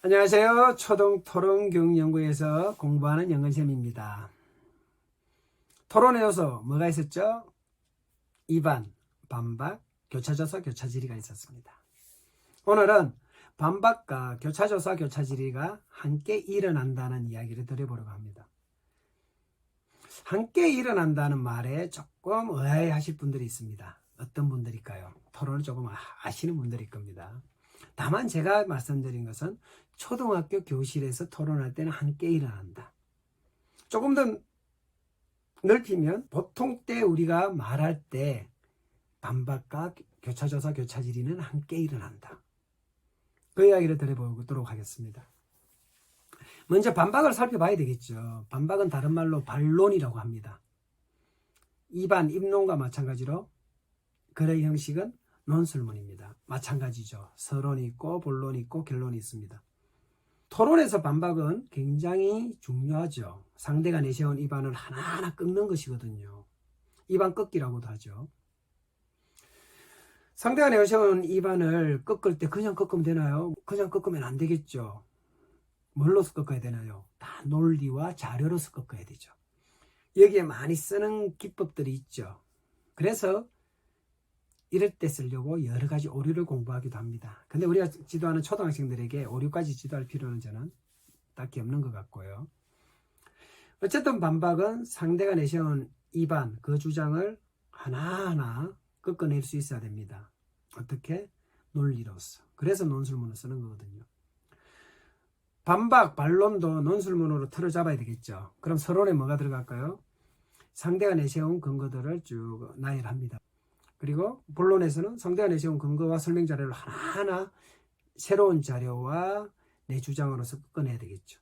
안녕하세요. 초등토론교육연구에서 공부하는 영근쌤입니다. 토론의 요소 뭐가 있었죠? 2반, 반박, 교차조사, 교차질의가 있었습니다. 오늘은 반박과 교차조사, 교차질의가 함께 일어난다는 이야기를 드려보려고 합니다. 함께 일어난다는 말에 조금 의아해하실 분들이 있습니다. 어떤 분들일까요? 토론을 조금 아시는 분들일 겁니다. 다만 제가 말씀드린 것은 초등학교 교실에서 토론할 때는 함께 일어난다. 조금 더 넓히면 보통 때 우리가 말할 때 반박과 교차조사, 교차질의는 함께 일어난다. 그 이야기를 드려보도록 하겠습니다. 먼저 반박을 살펴봐야 되겠죠. 반박은 다른 말로 반론이라고 합니다. 입안, 입론과 마찬가지로 글의 형식은 논술문입니다. 마찬가지죠. 서론이 있고 본론이 있고 결론이 있습니다. 토론에서 반박은 굉장히 중요하죠. 상대가 내세운 입안을 하나하나 꺾는 것이거든요. 입안 꺾기라고도 하죠. 상대가 내세운 입안을 꺾을 때 그냥 꺾으면 되나요? 그냥 꺾으면 안 되겠죠. 뭘로서 꺾어야 되나요? 다 논리와 자료로서 꺾어야 되죠. 여기에 많이 쓰는 기법들이 있죠. 그래서 이럴 때 쓰려고 여러 가지 오류를 공부하기도 합니다. 근데 우리가 지도하는 초등학생들에게 오류까지 지도할 필요는 저는 딱히 없는 것 같고요. 어쨌든 반박은 상대가 내세운 입안, 그 주장을 하나하나 꺾어낼 수 있어야 됩니다. 어떻게? 논리로서. 그래서 논술문을 쓰는 거거든요. 반박, 반론도 논술문으로 틀어 잡아야 되겠죠. 그럼 서론에 뭐가 들어갈까요? 상대가 내세운 근거들을 쭉 나열합니다. 그리고 본론에서는 상대가 내세운 근거와 설명 자료를 하나하나 새로운 자료와 내 주장으로서 꺾어내야 되겠죠.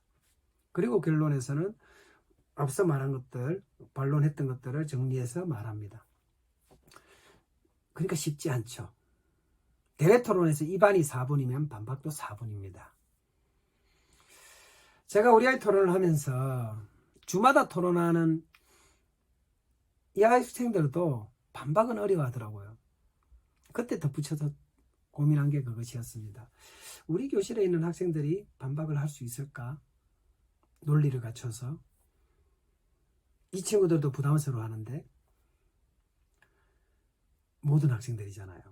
그리고 결론에서는 앞서 말한 것들, 반론했던 것들을 정리해서 말합니다. 그러니까 쉽지 않죠. 대회 토론에서 입안이 4분이면 반박도 4분입니다. 제가 우리 아이 토론을 하면서 주마다 토론하는 이 학생들도 반박은 어려워하더라고요. 그때 덧붙여서 고민한 게 그것이었습니다. 우리 교실에 있는 학생들이 반박을 할 수 있을까? 논리를 갖춰서. 이 친구들도 부담스러워 하는데 모든 학생들이잖아요.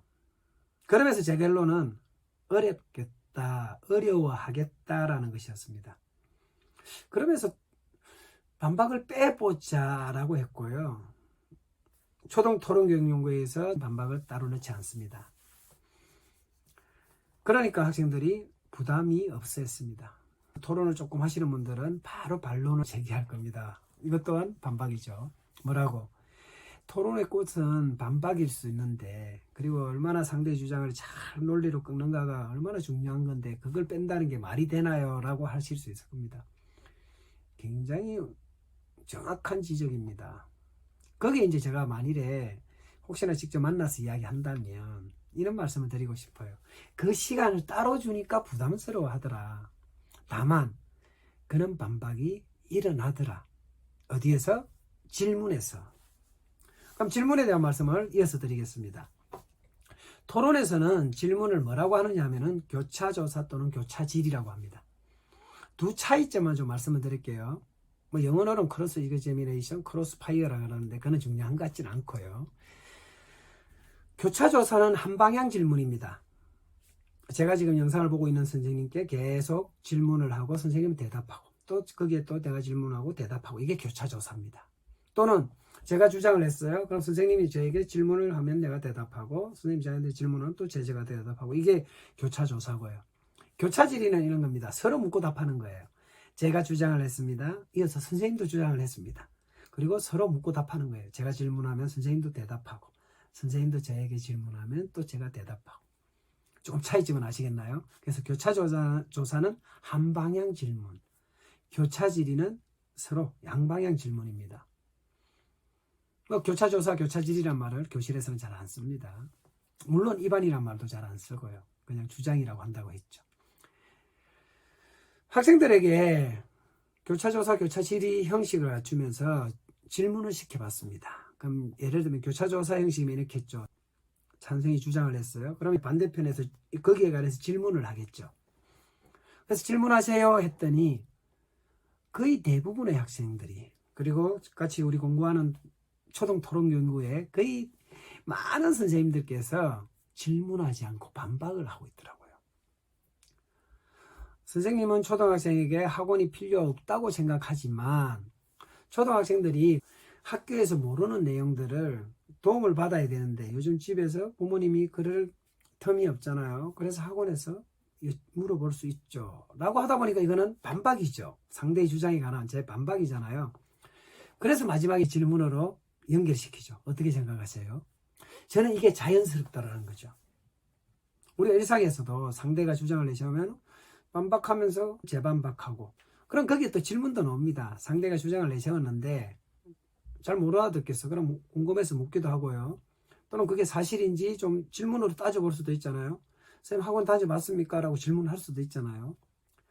그러면서 제 결론은 어렵겠다, 어려워하겠다라는 것이었습니다. 그러면서 반박을 빼보자라고 했고요. 초등토론교육연구에서 반박을 따로 넣지 않습니다. 그러니까 학생들이 부담이 없었습니다. 토론을 조금 하시는 분들은 바로 반론을 제기할 겁니다. 이것 또한 반박이죠. 뭐라고? 토론의 꽃은 반박일 수 있는데, 그리고 얼마나 상대의 주장을 잘 논리로 꺾는가가 얼마나 중요한 건데 그걸 뺀다는 게 말이 되나요? 라고 하실 수 있을 겁니다. 굉장히 정확한 지적입니다. 거기에 이제 제가 만일에 혹시나 직접 만나서 이야기한다면 이런 말씀을 드리고 싶어요. 그 시간을 따로 주니까 부담스러워 하더라. 다만 그는 반박이 일어나더라. 어디에서? 질문에서. 그럼 질문에 대한 말씀을 이어서 드리겠습니다. 토론에서는 질문을 뭐라고 하느냐 하면은 교차조사 또는 교차질이라고 합니다. 두 차이점만 좀 말씀을 드릴게요. 뭐 영어로는 크로스 이그제미네이션, 크로스 파이어라고 하는데 그건 중요한 것 같지는 않고요. 교차조사는 한방향 질문입니다. 제가 지금 영상을 보고 있는 선생님께 계속 질문을 하고 선생님은 대답하고 또 거기에 또 내가 질문하고 대답하고 이게 교차조사입니다. 또는 제가 주장을 했어요. 그럼 선생님이 저에게 질문을 하면 내가 대답하고 선생님이 저한테 질문은 또 제가 대답하고 이게 교차조사고요. 교차질의는 이런 겁니다. 서로 묻고 답하는 거예요. 제가 주장을 했습니다. 이어서 선생님도 주장을 했습니다. 그리고 서로 묻고 답하는 거예요. 제가 질문하면 선생님도 대답하고 선생님도 저에게 질문하면 또 제가 대답하고. 조금 차이점은 아시겠나요? 그래서 교차조사는 한방향 질문, 교차질의는 서로 양방향 질문입니다. 교차조사, 교차질이란 말을 교실에서는 잘 안 씁니다. 물론 입안이란 말도 잘 안 쓰고요. 그냥 주장이라고 한다고 했죠. 학생들에게 교차조사, 교차질의 형식을 갖추면서 질문을 시켜봤습니다. 그럼 예를 들면 교차조사 형식이면 이렇게 했죠. 찬성이 주장을 했어요. 그러면 반대편에서 거기에 관해서 질문을 하겠죠. 그래서 질문하세요 했더니 거의 대부분의 학생들이, 그리고 같이 우리 공부하는 초등 토론 연구에 거의 많은 선생님들께서 질문하지 않고 반박을 하고 있더라고요. 선생님은 초등학생에게 학원이 필요 없다고 생각하지만 초등학생들이 학교에서 모르는 내용들을 도움을 받아야 되는데 요즘 집에서 부모님이 그럴 틈이 없잖아요. 그래서 학원에서 물어볼 수 있죠 라고 하다 보니까 이거는 반박이죠. 상대의 주장에 관한 제 반박이잖아요. 그래서 마지막에 질문으로 연결시키죠. 어떻게 생각하세요? 저는 이게 자연스럽다라는 거죠. 우리가 일상에서도 상대가 주장을 내세우면 반박하면서 재반박하고, 그럼 거기에 또 질문도 나옵니다. 상대가 주장을 내세웠는데 잘 못 알아듣겠어. 그럼 궁금해서 묻기도 하고요. 또는 그게 사실인지 좀 질문으로 따져볼 수도 있잖아요. 선생님 학원 다녀봤습니까? 라고 질문할 수도 있잖아요.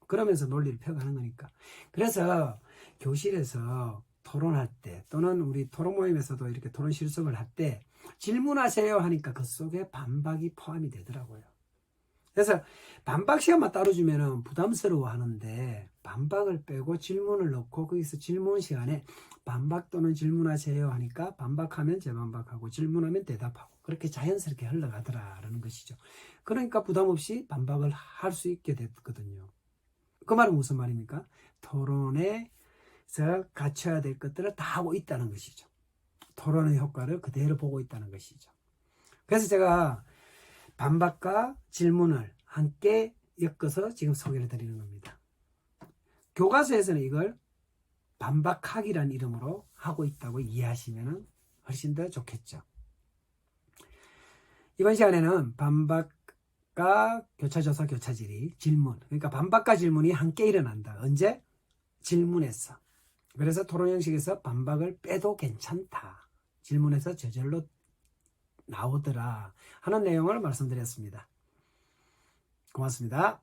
그러면서 논리를 펴가는 거니까. 그래서 교실에서 토론할 때 또는 우리 토론 모임에서도 이렇게 토론 실습을 할 때 질문하세요 하니까 그 속에 반박이 포함이 되더라고요. 그래서 반박 시간만 따로 주면 부담스러워 하는데 반박을 빼고 질문을 넣고 거기서 질문 시간에 반박 또는 질문하세요 하니까 반박하면 재반박하고 질문하면 대답하고 그렇게 자연스럽게 흘러가더라라는 것이죠. 그러니까 부담 없이 반박을 할 수 있게 됐거든요. 그 말은 무슨 말입니까? 토론에서 갖춰야 될 것들을 다 하고 있다는 것이죠. 토론의 효과를 그대로 보고 있다는 것이죠. 그래서 제가 반박과 질문을 함께 엮어서 지금 소개를 드리는 겁니다. 교과서에서는 이걸 반박하기란 이름으로 하고 있다고 이해하시면 훨씬 더 좋겠죠. 이번 시간에는 반박과 교차조사 교차질의 질문, 그러니까 반박과 질문이 함께 일어난다. 언제? 질문에서. 그래서 토론 형식에서 반박을 빼도 괜찮다. 질문에서 저절로 나오더라 하는 내용을 말씀드렸습니다. 고맙습니다.